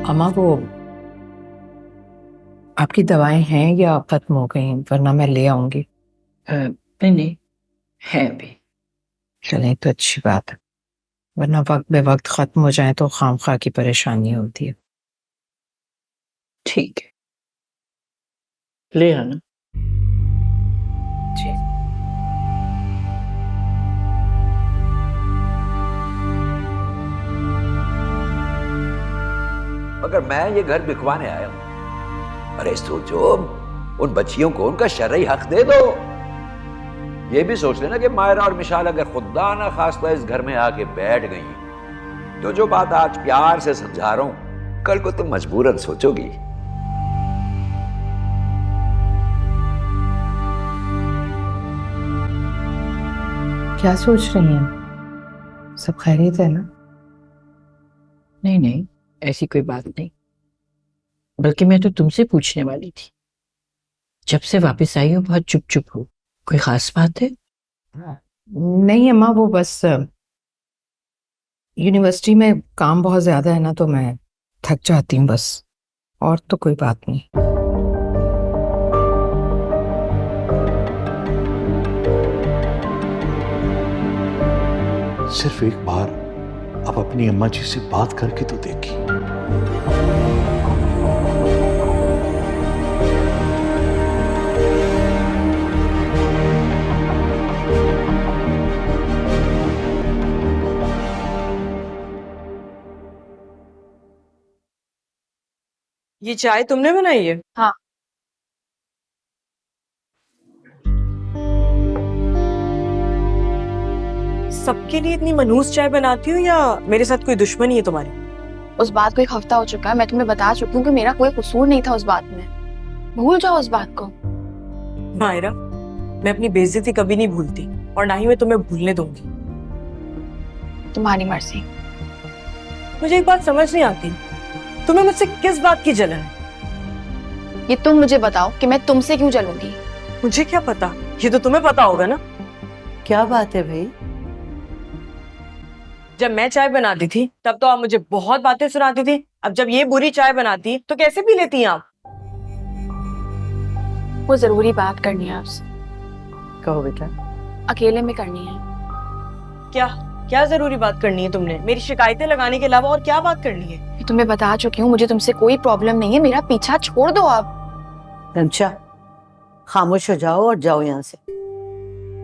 अम्मा वो आपकी दवाएं हैं या खत्म हो गई? वरना मैं ले आऊंगी। नहीं नहीं, है अभी। चलें तो अच्छी बात है, वरना वक्त बे वक्त खत्म हो जाए तो खामखा की परेशानी होती है। ठीक है, ले आना। जी। मगर मैं ये घर बिकवाने आया हूं। अरे सोचो, उन बच्चियों को उनका शरई हक दे दो। ये भी सोच लेना कि मायरा और मिशाल अगर खुदा ना खास्ता इस घर में आके बैठ गई तो जो बात आज प्यार से समझा रहा हूं, कल को तुम मजबूरन सोचोगी। क्या सोच रही हैं? सब खैरियत है ना? नहीं नहीं, ऐसी कोई बात नहीं। बल्कि मैं तो तुमसे पूछने वाली थी, जब से वापस आई हो बहुत चुप चुप हो, कोई खास बात है? नहीं अम्मा, वो बस यूनिवर्सिटी में काम बहुत ज्यादा है ना, तो मैं थक जाती हूँ बस, और तो कोई बात नहीं। सिर्फ एक बार आप अपनी अम्मा जी से बात करके तो देखिए। ये चाय तुमने बनाई है? हाँ। सबके लिए इतनी मनहूस चाय बनाती हो या मेरे साथ कोई दुश्मनी है तुम्हारी? उस बात को 1 हफ्ता हो चुका है, मैं तुम्हें बता चुकी हूँ कि मेरा कोई कसूर नहीं था उस बात में। भूल जाओ उस बात को। मायरा, मैं अपनी बेइज्जती कभी नहीं भूलती और ना ही मैं तुम्हें भूलने दूंगी। तुम्हारी मर्जी। मुझे एक बात समझ नहीं आती, तुम्हें मुझसे किस बात की जलन है? ये तुम मुझे बताओ कि मैं तुमसे क्यों जलूंगी? मुझे क्या पता, ये तो तुम्हें पता होगा ना। क्या बात है भाई? जब मैं चाय बनाती थी तब तो आप मुझे बहुत बातें सुनाती थी, अब जब ये बुरी चाय बनाती तो कैसे पी लेती हैं आप? वो जरूरी बात करनी है आपसे, कहो बेटा। अकेले में करनी है। क्या क्या जरूरी बात करनी है तुमने? मेरी शिकायतें लगाने के अलावा और क्या बात करनी है? मैं तुम्हें बता चुकी हूँ, मुझे तुमसे कोई प्रॉब्लम नहीं है, मेरा पीछा छोड़ दो आप। रमशा, खामोश हो जाओ और जाओ यहाँ से।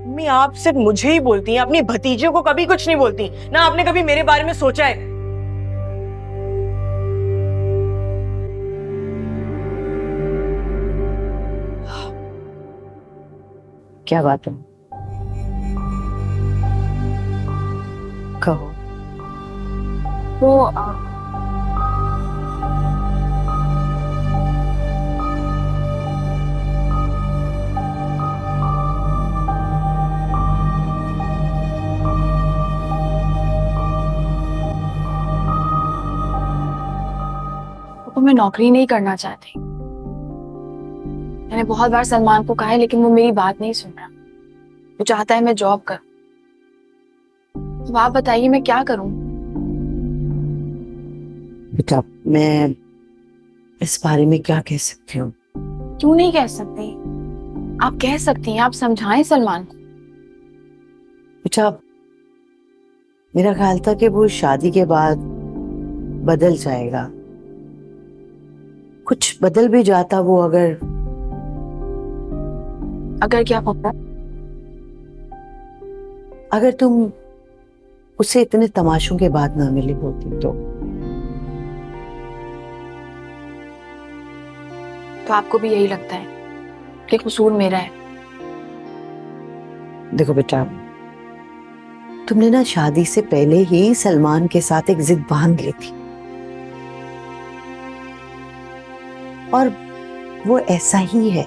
मम्मी, आप सिर्फ मुझे ही बोलती हैं, अपनी भतीजियों को कभी कुछ नहीं बोलती ना। आपने कभी मेरे बारे में सोचा है? क्या बात है? कहो। वो मैं नौकरी नहीं करना चाहती। मैंने बहुत बार सलमान को कहा है, लेकिन वो मेरी बात नहीं सुन रहा। वो चाहता है मैं जॉब करूं। अब आप बताइए मैं क्या करूं? बेटा, मैं इस बारे में क्या कह सकती हूँ? क्यों नहीं कह सकती? आप कह सकती हैं, आप समझाएं सलमान को। बेटा, मेरा ख्याल था कि वो शादी के बाद बदल जाएगा। कुछ बदल भी जाता वो, अगर क्या पापा? अगर तुम उसे इतने तमाशों के बाद ना मिली होती तो आपको भी यही लगता है कि कसूर मेरा है? देखो बेटा, तुमने ना शादी से पहले ही सलमान के साथ एक जिद बांध ली थी, और वो ऐसा ही है।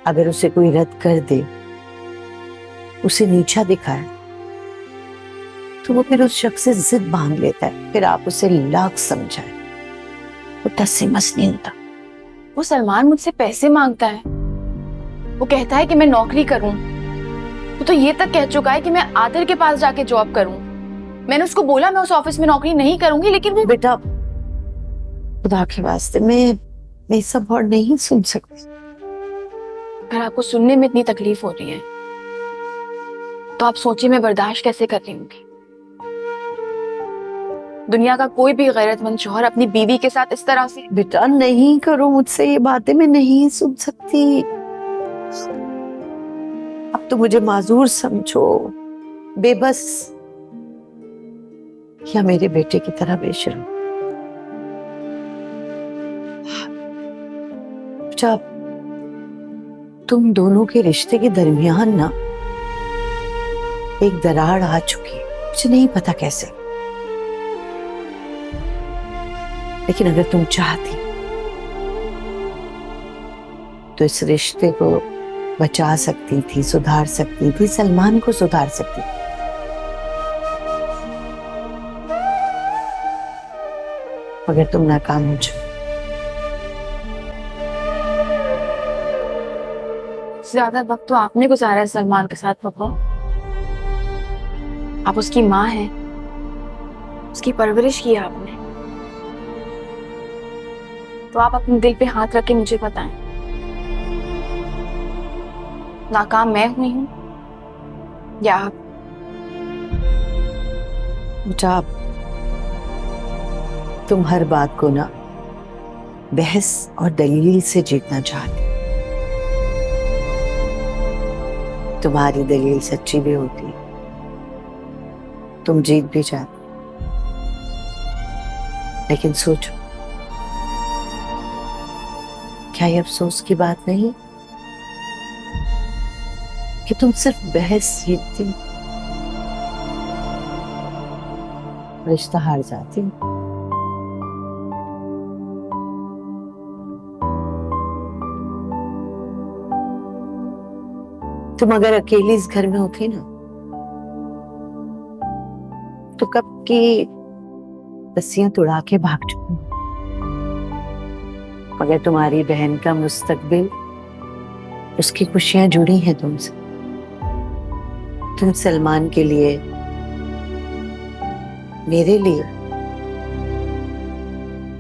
अगर उसे कोई रद्द कर दे, उसे नीचा दिखाए, तो वो फिर उस शख्स से जिद बांध लेता है। फिर आप उसे लाख समझाए, वो टस से मस नहीं होता। वो सलमान मुझसे पैसे मांगता है, वो कहता है कि मैं नौकरी करूं। वो तो ये तक कह चुका है कि मैं आदिर के पास जाके जॉब करूं। मैंने उसको बोला मैं उस ऑफिस में नौकरी नहीं करूंगी, लेकिन वो बेटा, खुदा के वास्ते मैं ये सब और नहीं सुन सकती। अगर आपको सुनने में इतनी तकलीफ हो रही है तो आप सोचिए मैं बर्दाश्त कैसे कर रही हूँ। दुनिया का कोई भी गैरतमंद शौहर अपनी बीवी के साथ इस तरह से। बेटा नहीं करो मुझसे ये बातें, मैं नहीं सुन सकती। अब तो मुझे माजूर समझो, बेबस, या मेरे बेटे की तरह बेशर्म। जब तुम दोनों के रिश्ते के दरमियान ना एक दरार आ चुकी है, मुझे नहीं पता कैसे, लेकिन अगर तुम चाहती तो इस रिश्ते को बचा सकती थी, सुधार सकती थी, सलमान को सुधार सकती थी। मगर तुम नाकाम हो जाओ। ज्यादा वक्त तो आपने गुजारा है सलमान के साथ पापा। आप उसकी माँ हैं, उसकी परवरिश की है आपने, तो आप अपने दिल पे हाथ रख के मुझे बताएं, नाकाम मैं हुई हूं या आप? बेटा तुम हर बात को ना बहस और दलील से जीतना चाहती। तुम्हारी दलील सच्ची भी होती, तुम जीत भी जाती, लेकिन सोचो, क्या ये अफसोस की बात नहीं कि तुम सिर्फ बहस जीतती, रिश्ता हार जाती? तुम अगर अकेली इस घर में होती ना तो कब की रस्सियां तुड़ा के भाग चुकी। मगर तुम्हारी बहन का मुस्तकबिल, उसकी खुशियां जुड़ी हैं तुमसे। तुम सलमान के लिए, मेरे लिए,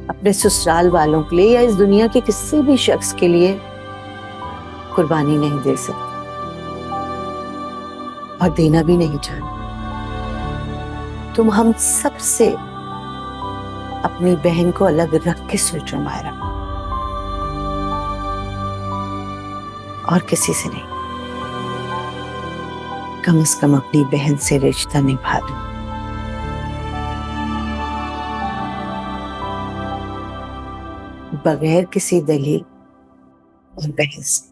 अपने ससुराल वालों के लिए या इस दुनिया के किसी भी शख्स के लिए कुर्बानी नहीं दे सकती और देना भी नहीं चाहती। तुम हम सबसे अपनी बहन को अलग रख के सोचो मायरा, और किसी से नहीं। कम से कम अपनी बहन से रिश्ता निभा दो। बगैर किसी दलील और बहस।